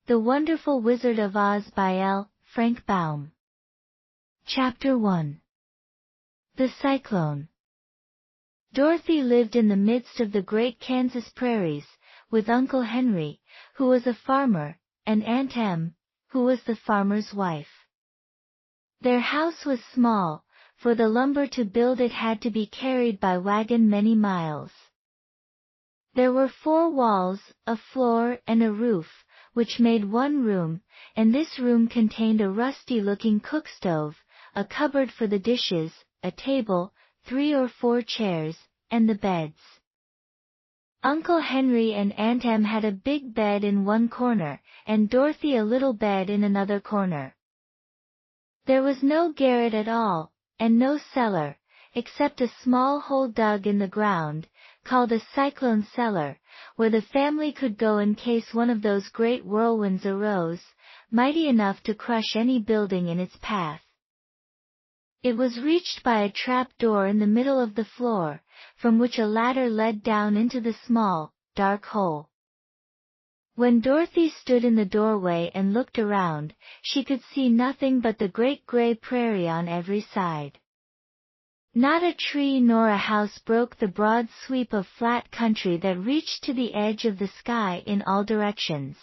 The Wonderful Wizard of Oz by L. Frank Baum. Chapter 1. The Cyclone. Dorothy lived in the midst of the great Kansas prairies, with Uncle Henry, who was a farmer, and Aunt Em, who was the farmer's wife. Their house was small, for the lumber to build it had to be carried by wagon many miles. There were 4 walls, a floor, and a roof, which made one room, and this room contained a rusty-looking cook-stove, a cupboard for the dishes, a table, 3 or 4 chairs, and the beds. Uncle Henry and Aunt Em had a big bed in one corner, and Dorothy a little bed in another corner. There was no garret at all, and no cellar, except a small hole dug in the ground, called a cyclone cellar, where the family could go in case one of those great whirlwinds arose, mighty enough to crush any building in its path. It was reached by a trap door in the middle of the floor, from which a ladder led down into the small, dark hole. When Dorothy stood in the doorway and looked around, she could see nothing but the great gray prairie on every side. Not a tree nor a house broke the broad sweep of flat country that reached to the edge of the sky in all directions.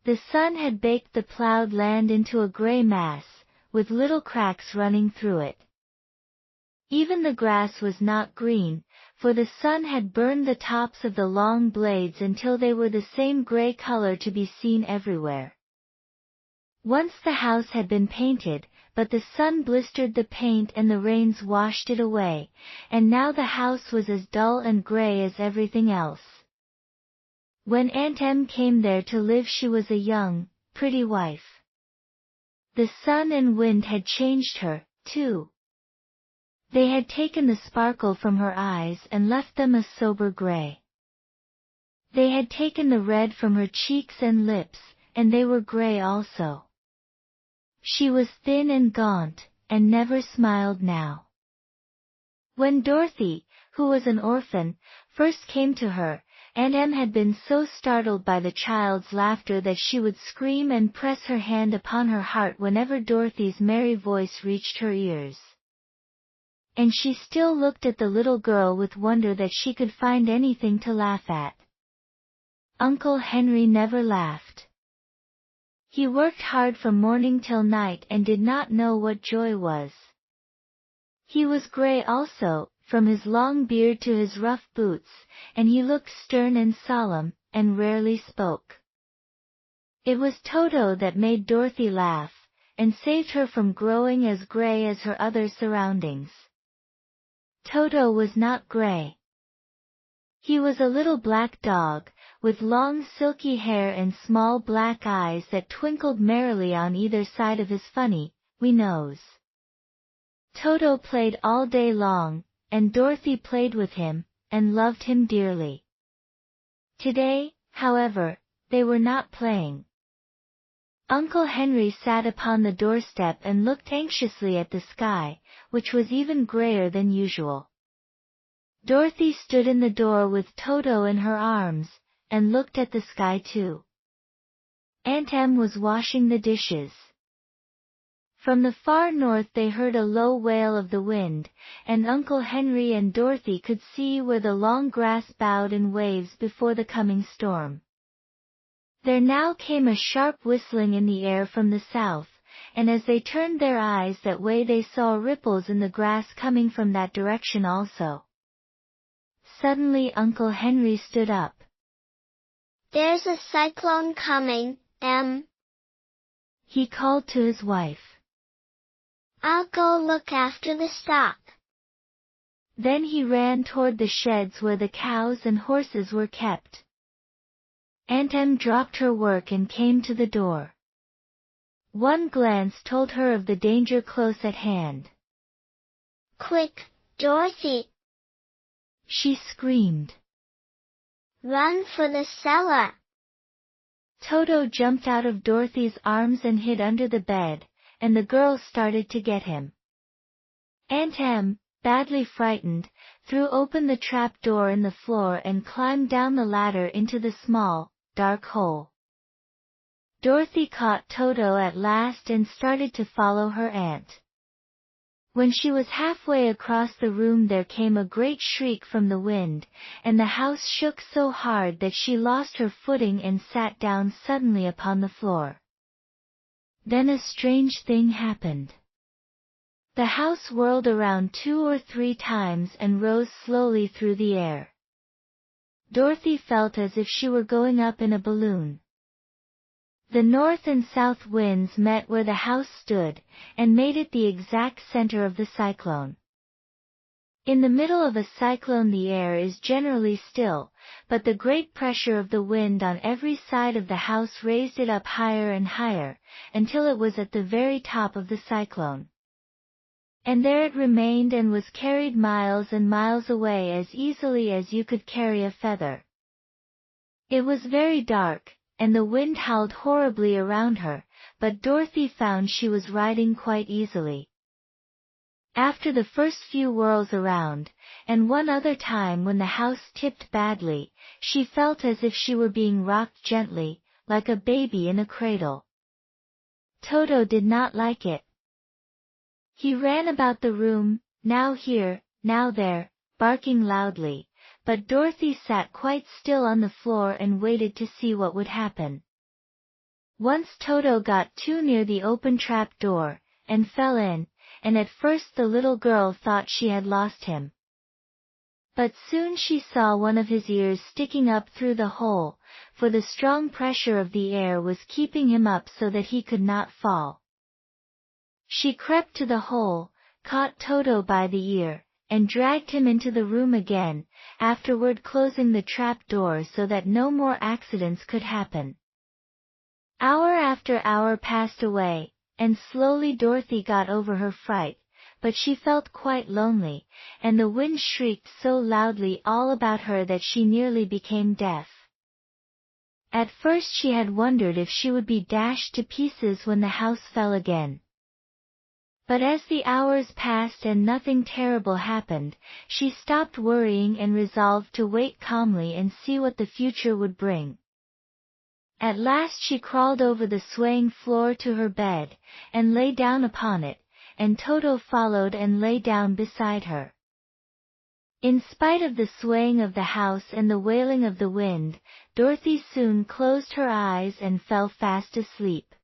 The sun had baked the plowed land into a gray mass, with little cracks running through it. Even the grass was not green, for the sun had burned the tops of the long blades until they were the same gray color to be seen everywhere. Once the house had been painted, but the sun blistered the paint and the rains washed it away, and now the house was as dull and gray as everything else. When Aunt Em came there to live, she was a young, pretty wife. The sun and wind had changed her, too. They had taken the sparkle from her eyes and left them a sober gray. They had taken the red from her cheeks and lips, and they were gray also. She was thin and gaunt, and never smiled now. When Dorothy, who was an orphan, first came to her, Aunt Em had been so startled by the child's laughter that she would scream and press her hand upon her heart whenever Dorothy's merry voice reached her ears. And she still looked at the little girl with wonder that she could find anything to laugh at. Uncle Henry never laughed. He worked hard from morning till night and did not know what joy was. He was gray also, from his long beard to his rough boots, and he looked stern and solemn, and rarely spoke. It was Toto that made Dorothy laugh, and saved her from growing as gray as her other surroundings. Toto was not gray. He was a little black dog, with long silky hair and small black eyes that twinkled merrily on either side of his funny, wee nose. Toto played all day long, and Dorothy played with him, and loved him dearly. Today, however, they were not playing. Uncle Henry sat upon the doorstep and looked anxiously at the sky, which was even grayer than usual. Dorothy stood in the door with Toto in her arms, and looked at the sky too. Aunt Em was washing the dishes. From the far north they heard a low wail of the wind, and Uncle Henry and Dorothy could see where the long grass bowed in waves before the coming storm. There now came a sharp whistling in the air from the south, and as they turned their eyes that way they saw ripples in the grass coming from that direction also. Suddenly Uncle Henry stood up. "There's a cyclone coming, Em," he called to his wife. "I'll go look after the stock." Then he ran toward the sheds where the cows and horses were kept. Aunt Em dropped her work and came to the door. One glance told her of the danger close at hand. "Quick, Dorothy!" she screamed. "Run for the cellar!" Toto jumped out of Dorothy's arms and hid under the bed, and the girls started to get him. Aunt Em, badly frightened, threw open the trap door in the floor and climbed down the ladder into the small, dark hole. Dorothy caught Toto at last and started to follow her aunt. When she was halfway across the room there came a great shriek from the wind, and the house shook so hard that she lost her footing and sat down suddenly upon the floor. Then a strange thing happened. The house whirled around 2 or 3 times and rose slowly through the air. Dorothy felt as if she were going up in a balloon. The north and south winds met where the house stood, and made it the exact center of the cyclone. In the middle of a cyclone the air is generally still, but the great pressure of the wind on every side of the house raised it up higher and higher, until it was at the very top of the cyclone. And there it remained and was carried miles and miles away as easily as you could carry a feather. It was very dark, and the wind howled horribly around her, but Dorothy found she was riding quite easily. After the first few whirls around, and one other time when the house tipped badly, she felt as if she were being rocked gently, like a baby in a cradle. Toto did not like it. He ran about the room, now here, now there, barking loudly, but Dorothy sat quite still on the floor and waited to see what would happen. Once Toto got too near the open trap door, and fell in, and at first the little girl thought she had lost him. But soon she saw one of his ears sticking up through the hole, for the strong pressure of the air was keeping him up so that he could not fall. She crept to the hole, caught Toto by the ear, and dragged him into the room again, afterward closing the trap door so that no more accidents could happen. Hour after hour passed away, and slowly Dorothy got over her fright, but she felt quite lonely, and the wind shrieked so loudly all about her that she nearly became deaf. At first she had wondered if she would be dashed to pieces when the house fell again. But as the hours passed and nothing terrible happened, she stopped worrying and resolved to wait calmly and see what the future would bring. At last she crawled over the swaying floor to her bed, and lay down upon it, and Toto followed and lay down beside her. In spite of the swaying of the house and the wailing of the wind, Dorothy soon closed her eyes and fell fast asleep.